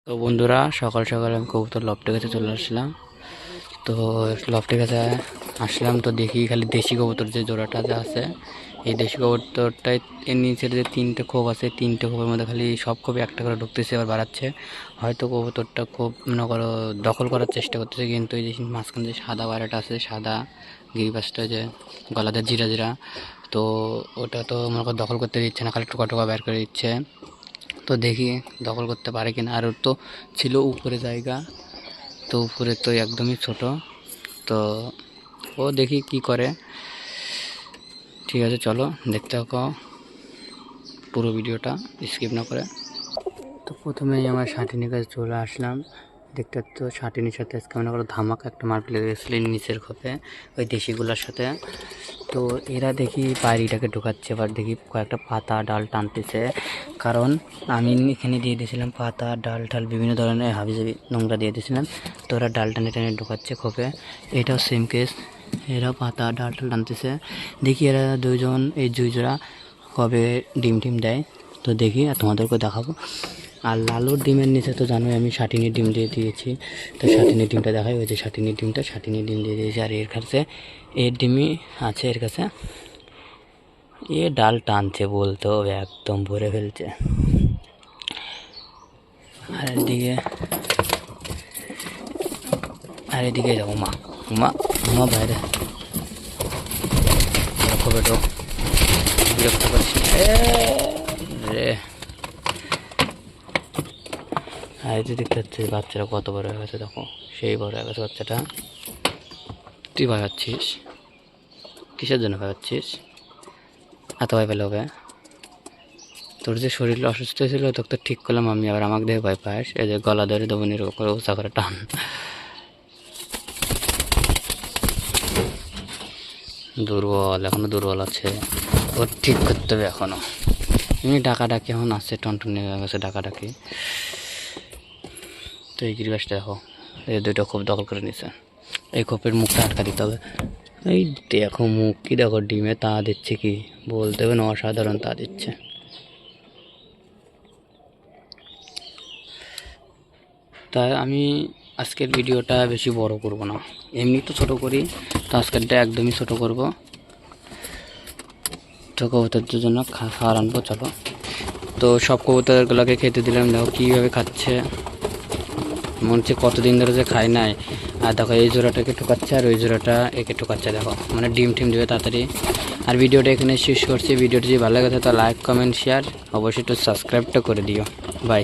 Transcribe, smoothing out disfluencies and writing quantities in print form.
তো বন্ধুরা, সকাল সকাল আমি কবুতর লফটের কাছে চলে আসলাম। তো লফটের কাছে আসলাম তো দেখি খালি দেশি কবুতর যে জোড়াটা যে আছে, এই দেশি কবুতরটাই এর নিচের যে তিনটে খোপ আছে, তিনটে খোপের মধ্যে খালি সব খোপে একটা করে ঢুকতেছে, আবার বাড়াচ্ছে। হয়তো কবুতরটা খুব মনে করো দখল করার চেষ্টা করতেছে, কিন্তু এই যে মাঝখানে যে সাদা বাইরেটা আছে, সাদা গিরিবাসটা যে গলাতে জিরা জিরা, তো ওটা তো মনে করো দখল করতে দিচ্ছে না, খালি টোকা টোকা বের করে দিচ্ছে। তো দেখি দখল করতে পারে কিনা। আর ওর তো ছিল উপরে জায়গা, তো উপরে তো একদমই ছোট। তো ও দেখি কি করে। ঠিক আছে, চলো দেখতে থাকো পুরো ভিডিওটা, স্কিপ না করে। তো প্রথমেই আমার শাটিনের কাছে চলে আসলাম। দেখতে তো শাটিনের সাথে আজকে মনে করো ধামাকা একটা মার ফেলে গেছিলো নিচের খোপে ওই দেশিগুলোর সাথে। তো এরা দেখি পায়রিটাকে ঢোকাচ্ছে, এবার দেখি কয়েকটা পাতা ডাল টানতেছে, কারণ আমি এখানে দিয়ে দিয়েছিলাম পাতা ডাল ঠাল বিভিন্ন ধরনের হাবিজাবি নোংরা দিয়ে দিয়েছিলাম। তো ওরা ডাল টানে টানে ঢোকাচ্ছে খোপে। এটাও সেম কেস, এরা পাতা ডাল টাল টানতেছে। দেখি এরা দুইজন, এই দুই জোড়া কবে ডিম টিম দেয়, তো দেখি আর তোমাদেরকে দেখাবো। আর লালুর ডিমের নিচে তো জানোই আমি শাটিনের ডিম দিয়ে দিয়েছি, তো শাটিনের ডিমটা দেখাই। ওই যে শাটিনের ডিমটা, শাটিনের ডিম দিয়ে দিয়েছি। আর এর কাছে এর ডিমই আছে এর কাছে। এ ডাল টানছে বলতে হবে, একদম ভরে ফেলছে। আর এদিকে যাও মা, মা মা বাইরে খবর তো বিরক্ত করছি রে। আর এই যে দেখতে পাচ্ছি বাচ্চারা কত বড় হয়ে গেছে, দেখো সেই বড় হয়ে গেছে বাচ্চাটা। তুই ভয় পাচ্ছিস? কিসের জন্য ভয় পাচ্ছিস? এত ভয় পেলে হবে? তোর যে শরীর অসুস্থ হয়েছিল তোকে তো ঠিক করলাম আমি, আবার আমাকে দেখে ভয় পাস? এই যে গলা ধরে দমনির উপরে উঁচা করে টান। দুর্বল, এখনো দুর্বল আছে, ওর ঠিক করতে হবে এখনো। এমনি ডাকাডাকি এখন আসছে, টনটনি হয়ে গেছে ডাকাডাকি। তো এই গিরিবাসটা দেখো, এই দুইটা খোপ দখল করে নিছে। এই খোপের মুখটা আটকা দিতে হবে। এই দেখো মুখ কি দেখো, ডিমে তা দিচ্ছে, কি বলতে হবে না, অসাধারণ তা দিচ্ছে। তাই আমি আজকের ভিডিওটা বেশি বড় করব না, এমনি তো ছোট করি, তো আজকেরটা একদমই ছোট করব। তো কবুতরদের জন্য খাবার আনবো, চলো। তো সব কবুতরগুলোকে খেতে দিলাম, দেখো কীভাবে খাচ্ছে, মনে হচ্ছে কতদিন ধরে যে খায় নাই। আর দেখো এই জোড়াটাকে ঠোকাচ্ছে, আর ওই জোড়াটা একে ঠোকাচ্ছে, দেখো মানে ডিম টিম দেবে তাড়াতাড়ি। আর ভিডিওটা এখানে শেষ করছি। ভিডিওটি যদি ভালো লাগে তো লাইক কমেন্ট শেয়ার অবশ্যই একটু সাবস্ক্রাইবটা করে দিও। বাই।